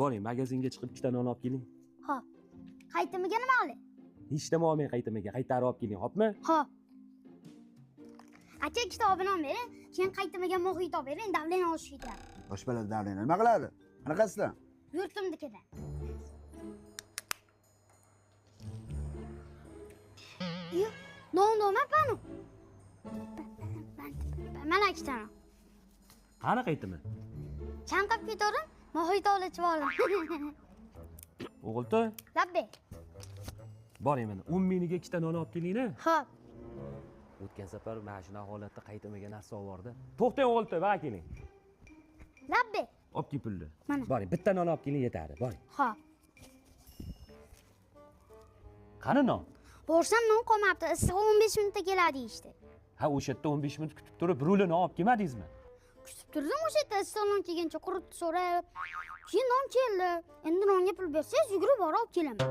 Boring, magazinga chiqib 2 ta non olib keling. Xo'p. Qaytimiga nima qilay? Hech nima olmay qaytamaga, qaytarib olib keling, xo'pmi? Xo'p. Aka kitobini olib bering, keyin qaytimiga muhit olib bering, davlen olish ketadi. Boshpala davlen nima qiladi? Qanaqasidan? Yurtimnikida. Yo, non panu. Mana ikkitani. Qani qaytimi? Chanqab ketarim, muhit olib oldim. O'g'iltoy, Labbe. boring mana 10 mingga 2 ta non olib keling-a. Xo'p. O'tgan safar mana shuna holatda qaytamaga narsa olib. To'xtang o'g'iltoy, va keling. Labbe. Olib kel pulni. Mana. Boring, bitta non olib keling yetadi. Boring. Xo'p. Qani non? Borsam non qolmabdi. Issiq 15 minutda keladi deyishdi. Ha, o'sha yerda 15 minut kutib turib, rulini olib kelmadingizmi? Kutib turdim o'sha yerda issiq non kelguncha quritib so'rab. Keyin non keldi. Endi nonga pul bersangiz, yugurib borib olib kelaman.